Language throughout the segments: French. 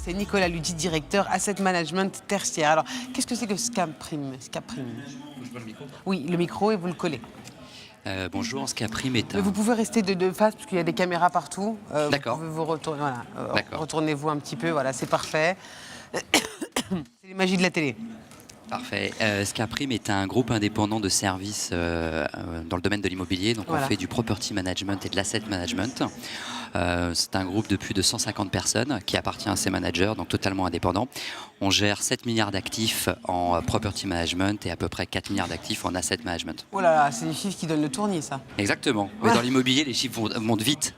c'est Nicolas Ludi, directeur Asset Management tertiaire. Alors, qu'est-ce que c'est que Scaprime? Oui, le micro et vous le collez. Bonjour, Scaprime est Mais vous un... pouvez rester de face parce qu'il y a des caméras partout. D'accord. Vous pouvez vous retourner. Voilà. D'accord. Retournez-vous un petit peu. Voilà, c'est parfait. C'est les magies de la télé. Parfait. Scaprime est un groupe indépendant de services dans le domaine de l'immobilier. Donc Voilà. on fait du property management et de l'asset management. C'est un groupe de plus de 150 personnes qui appartient à ces managers, donc totalement indépendant. On gère 7 milliards d'actifs en property management et à peu près 4 milliards d'actifs en asset management. Oh là là, c'est des chiffres qui donnent le tournis, ça. Exactement. Mais dans l'immobilier, les chiffres montent vite.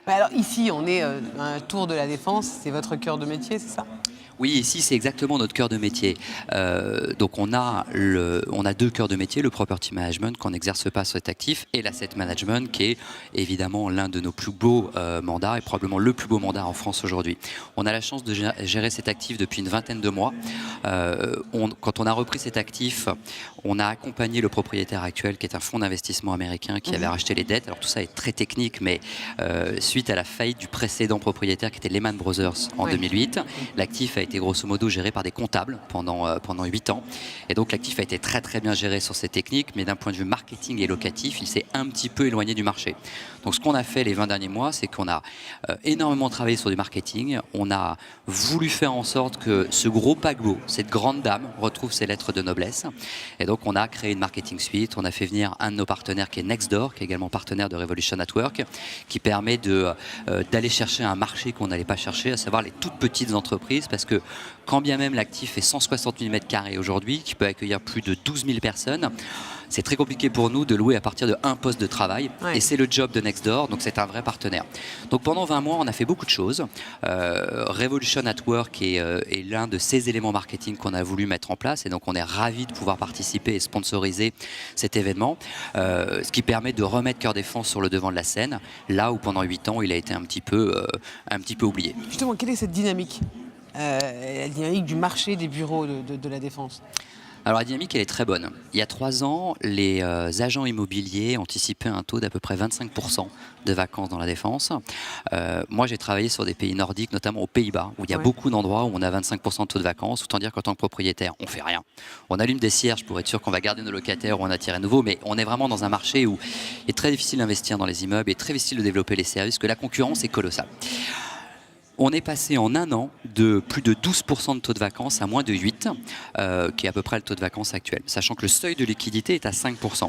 Bah alors ici, on est à un tour de la Défense. C'est votre cœur de métier, c'est ça? Oui, ici c'est exactement notre cœur de métier. Donc on a deux cœurs de métier, le property management qu'on n'exerce pas sur cet actif et l'asset management qui est évidemment l'un de nos plus beaux mandats et probablement le plus beau mandat en France aujourd'hui. On a la chance de gérer cet actif depuis une vingtaine de mois. Quand on a repris cet actif, on a accompagné le propriétaire actuel qui est un fonds d'investissement américain qui avait racheté les dettes. Alors tout ça est très technique, mais suite à la faillite du précédent propriétaire qui était Lehman Brothers en 2008, l'actif a été grosso modo géré par des comptables pendant 8 ans. Et donc l'actif a été très très bien géré sur ces techniques, mais d'un point de vue marketing et locatif, il s'est un petit peu éloigné du marché. Donc ce qu'on a fait les 20 derniers mois, c'est qu'on a énormément travaillé sur du marketing. On a voulu faire en sorte que ce gros paquebot, cette grande dame, retrouve ses lettres de noblesse. Et donc on a créé une marketing suite. On a fait venir un de nos partenaires qui est Nextdoor, qui est également partenaire de Revolution at Work, qui permet d'aller chercher un marché qu'on n'allait pas chercher, à savoir les toutes petites entreprises, parce que quand bien même l'actif est 160 000 m² aujourd'hui, qui peut accueillir plus de 12 000 personnes, c'est très compliqué pour nous de louer à partir de un poste de travail. Et c'est le job de Nextdoor, donc c'est un vrai partenaire. Donc pendant 20 mois, on a fait beaucoup de choses. Revolution at Work est l'un de ces éléments marketing qu'on a voulu mettre en place. Et donc on est ravis de pouvoir participer et sponsoriser cet événement. Ce qui permet de remettre Cœur Défense sur le devant de la scène, là où pendant 8 ans, il a été un petit peu oublié. Justement, quelle est cette dynamique? La dynamique du marché des bureaux de la Défense? Alors la dynamique, elle est très bonne. Il y a 3 ans, les agents immobiliers anticipaient un taux d'à peu près 25% de vacances dans la Défense. Moi, j'ai travaillé sur des pays nordiques, notamment aux Pays-Bas, où il y a beaucoup d'endroits où on a 25% de taux de vacances. Autant dire qu'en tant que propriétaire, on ne fait rien. On allume des cierges pour être sûr qu'on va garder nos locataires ou en attirer de nouveaux, mais on est vraiment dans un marché où il est très difficile d'investir dans les immeubles et très difficile de développer les services, que la concurrence est colossale. On est passé en un an de plus de 12% de taux de vacances à moins de 8%, qui est à peu près le taux de vacances actuel, sachant que le seuil de liquidité est à 5%.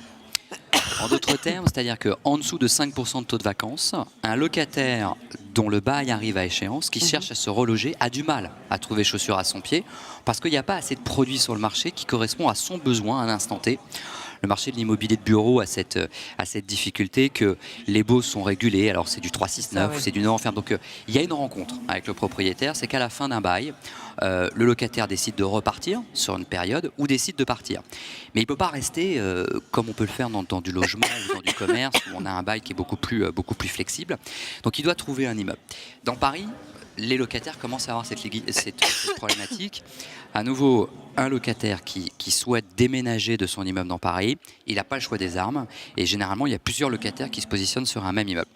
En d'autres termes, c'est-à-dire qu'en dessous de 5% de taux de vacances, un locataire dont le bail arrive à échéance, qui cherche à se reloger, a du mal à trouver chaussures à son pied, parce qu'il n'y a pas assez de produits sur le marché qui correspondent à son besoin à un instant T. Le marché de l'immobilier de bureau a cette difficulté que les baux sont régulés. Alors c'est du 369 ou c'est du non-ferme. Donc il y a une rencontre avec le propriétaire. C'est qu'à la fin d'un bail, le locataire décide de repartir sur une période ou décide de partir. Mais il ne peut pas rester comme on peut le faire dans du logement ou dans du commerce où on a un bail qui est beaucoup plus flexible. Donc il doit trouver un immeuble. Dans Paris, les locataires commencent à avoir cette problématique. À nouveau, un locataire qui souhaite déménager de son immeuble dans Paris, il n'a pas le choix des armes. Et généralement, il y a plusieurs locataires qui se positionnent sur un même immeuble.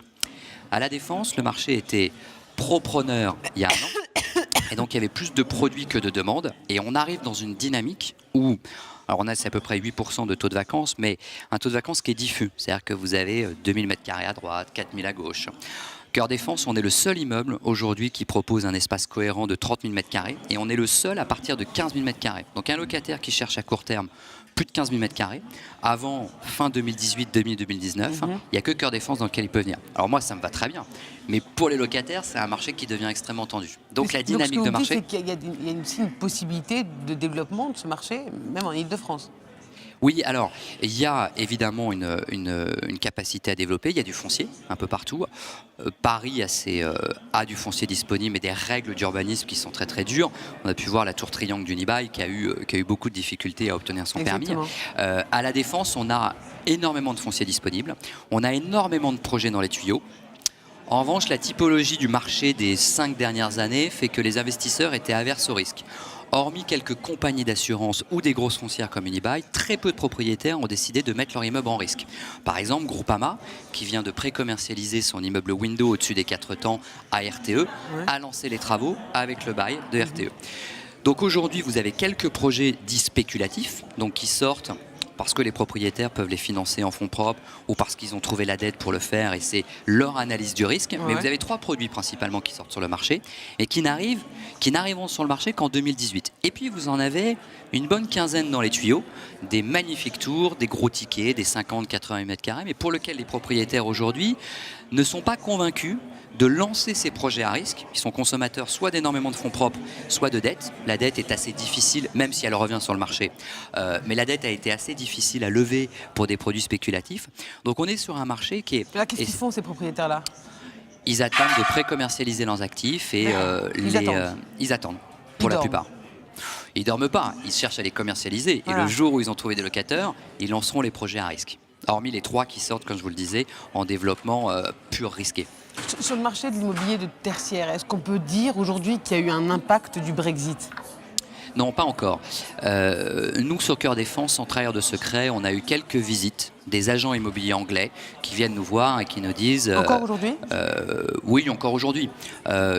À la Défense, le marché était pro-preneur il y a un an. Et donc, il y avait plus de produits que de demandes. Et on arrive dans une dynamique où... Alors on a c'est à peu près 8% de taux de vacances, mais un taux de vacances qui est diffus. C'est-à-dire que vous avez 2000 m² à droite, 4000 à gauche. Cœur Défense, on est le seul immeuble aujourd'hui qui propose un espace cohérent de 30 000 m² et on est le seul à partir de 15 000 m². Donc un locataire qui cherche à court terme plus de 15 000 m², avant fin 2018, 2019, il n'y a que Cœur Défense dans lequel il peut venir. Alors moi, ça me va très bien, mais pour les locataires, c'est un marché qui devient extrêmement tendu. Donc la dynamique de marché... Donc ce que vous dites, c'est qu'il y a aussi une possibilité de développement de ce marché, même en Ile-de-France. Oui, alors, il y a évidemment une capacité à développer, il y a du foncier un peu partout. Paris a du foncier disponible, mais des règles d'urbanisme qui sont très très dures. On a pu voir la tour Triangle d'Unibail qui a eu beaucoup de difficultés à obtenir son permis. À la Défense, on a énormément de foncier disponible, on a énormément de projets dans les tuyaux. En revanche, la typologie du marché des 5 dernières années fait que les investisseurs étaient averses au risque. Hormis quelques compagnies d'assurance ou des grosses foncières comme Unibail, très peu de propriétaires ont décidé de mettre leur immeuble en risque. Par exemple, Groupama, qui vient de pré-commercialiser son immeuble Windows au-dessus des 4 temps à RTE, a lancé les travaux avec le bail de RTE. Donc aujourd'hui, vous avez quelques projets dits spéculatifs, donc qui sortent parce que les propriétaires peuvent les financer en fonds propres ou parce qu'ils ont trouvé la dette pour le faire et c'est leur analyse du risque. Mais vous avez 3 produits principalement qui sortent sur le marché et qui n'arriveront sur le marché qu'en 2018. Et puis vous en avez une bonne quinzaine dans les tuyaux, des magnifiques tours, des gros tickets, des 50-80 mètres carrés, mais pour lesquels les propriétaires aujourd'hui ne sont pas convaincus de lancer ces projets à risque, qui sont consommateurs soit d'énormément de fonds propres, soit de dettes. La dette est assez difficile, même si elle revient sur le marché, mais la dette a été assez difficile à lever pour des produits spéculatifs. Donc on est sur un marché qui est... Là, qu'est-ce qu'ils font, ces propriétaires-là? Ils attendent de pré-commercialiser leurs actifs et ils attendent pour la plupart. Ils ne dorment pas, ils cherchent à les commercialiser. Et le jour où ils ont trouvé des locataires, ils lanceront les projets à risque. Hormis les 3 qui sortent, comme je vous le disais, en développement pur risqué. Sur le marché de l'immobilier de tertiaire, est-ce qu'on peut dire aujourd'hui qu'il y a eu un impact du Brexit? Non, pas encore. Nous, sur Cœur Défense, sans trahir de secret, on a eu quelques visites des agents immobiliers anglais qui viennent nous voir et qui nous disent... Encore aujourd'hui? Oui, encore aujourd'hui.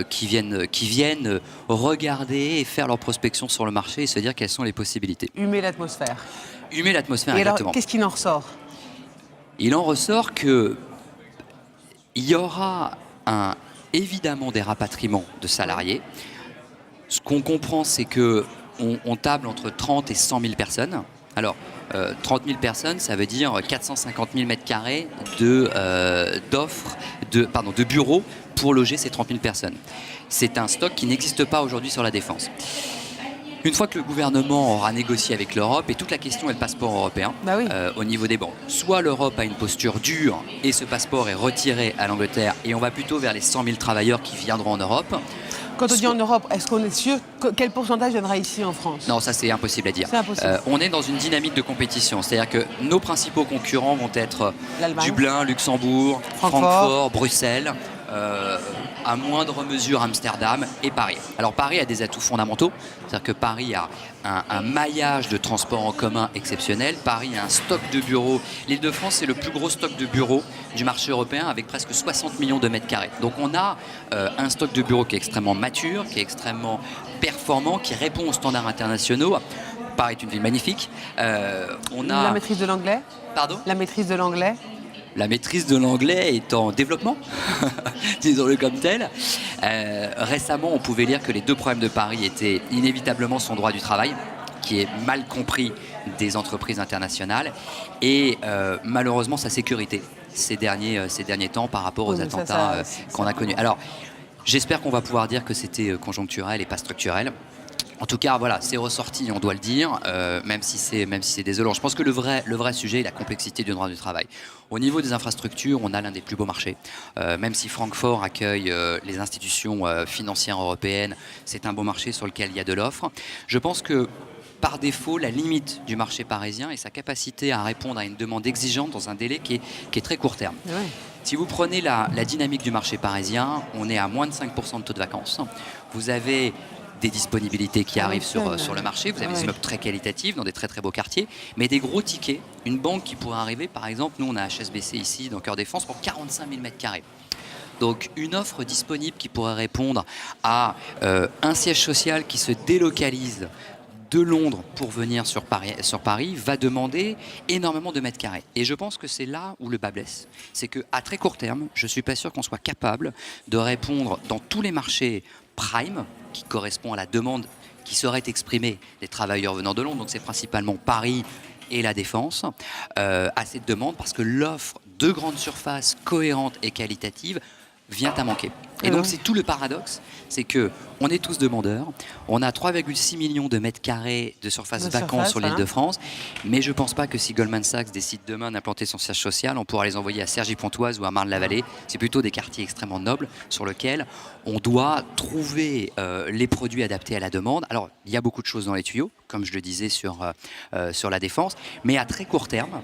Qui viennent regarder et faire leur prospection sur le marché et se dire quelles sont les possibilités. Humer l'atmosphère. Humer l'atmosphère, et exactement. Alors, qu'est-ce qu'il en ressort? Il en ressort que il y aura évidemment des rapatriements de salariés. Ce qu'on comprend, c'est qu'on table entre 30 et 100 000 personnes. Alors, 30 000 personnes, ça veut dire 450 000 mètres carrés de bureaux pour loger ces 30 000 personnes. C'est un stock qui n'existe pas aujourd'hui sur la Défense. Une fois que le gouvernement aura négocié avec l'Europe, et toute la question est le passeport européen au niveau des banques. Soit l'Europe a une posture dure et ce passeport est retiré à l'Angleterre et on va plutôt vers les 100 000 travailleurs qui viendront en Europe. Quand on dit en Europe, est-ce qu'on est sûr quel pourcentage viendra ici en France? Non, ça c'est impossible à dire. C'est impossible. On est dans une dynamique de compétition, c'est-à-dire que nos principaux concurrents vont être Dublin, Luxembourg, Francfort, Bruxelles, à moindre mesure Amsterdam et Paris. Alors Paris a des atouts fondamentaux, c'est-à-dire que Paris a un maillage de transport en commun exceptionnel. Paris a un stock de bureaux. L'Île-de-France, c'est le plus gros stock de bureaux du marché européen avec presque 60 millions de mètres carrés. Donc on a un stock de bureaux qui est extrêmement mature, qui est extrêmement performant, qui répond aux standards internationaux. Paris est une ville magnifique. La maîtrise de l'anglais? Pardon? La maîtrise de l'anglais? La maîtrise de l'anglais est en développement, disons-le comme tel. Récemment, on pouvait lire que les 2 problèmes de Paris étaient inévitablement son droit du travail, qui est mal compris des entreprises internationales, et malheureusement sa sécurité ces derniers temps par rapport aux attentats qu'on a connus. Alors, j'espère qu'on va pouvoir dire que c'était conjoncturel et pas structurel. En tout cas, voilà, c'est ressorti, on doit le dire, même si c'est désolant. Je pense que le vrai sujet est la complexité du droit du travail. Au niveau des infrastructures, on a l'un des plus beaux marchés. Même si Francfort accueille les institutions financières européennes, c'est un beau marché sur lequel il y a de l'offre. Je pense que par défaut, la limite du marché parisien est sa capacité à répondre à une demande exigeante dans un délai qui est très court terme. Ouais. Si vous prenez la dynamique du marché parisien, on est à moins de 5% de taux de vacances. Vous avez des disponibilités qui arrivent sur le marché, vous avez des immeubles très qualitatifs dans des très très beaux quartiers, mais des gros tickets, une banque qui pourrait arriver, par exemple, nous on a HSBC ici dans Cœur Défense pour 45 000 mètres carrés. Donc une offre disponible qui pourrait répondre à un siège social qui se délocalise de Londres pour venir sur Paris va demander énormément de mètres carrés. Et je pense que c'est là où le bas blesse. C'est qu'à très court terme, je ne suis pas sûr qu'on soit capable de répondre dans tous les marchés prime, qui correspond à la demande qui serait exprimée des travailleurs venant de Londres, donc c'est principalement Paris et la Défense, à cette demande parce que l'offre de grandes surfaces cohérente et qualitative vient à manquer. Et donc c'est tout le paradoxe, c'est que on est tous demandeurs, on a 3,6 millions de mètres carrés de surface vacante sur l'Île-de-France, mais je ne pense pas que si Goldman Sachs décide demain d'implanter son siège social, on pourra les envoyer à Cergy-Pontoise ou à Marne-la-Vallée. C'est plutôt des quartiers extrêmement nobles sur lesquels on doit trouver les produits adaptés à la demande. Alors, il y a beaucoup de choses dans les tuyaux, comme je le disais sur la Défense, mais à très court terme,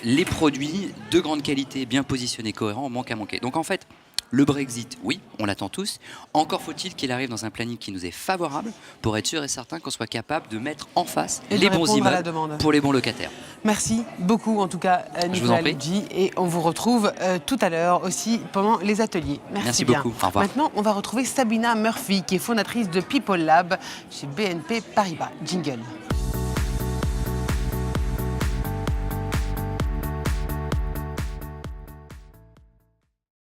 les produits de grande qualité, bien positionnés, cohérents, manquent à manquer. Donc en fait, Le Brexit, oui, on l'attend tous. Encore faut-il qu'il arrive dans un planning qui nous est favorable pour être sûr et certain qu'on soit capable de mettre en face Et de les bons répondre à la immeubles demande. pour les bons locataires. Merci beaucoup en tout cas Je vous en Nicolas prie. Ludji et on vous retrouve tout à l'heure aussi pendant les ateliers. Merci bien. beaucoup. Au revoir. Maintenant on va retrouver Sabina Murphy qui est fondatrice de People Lab chez BNP Paribas. Jingle.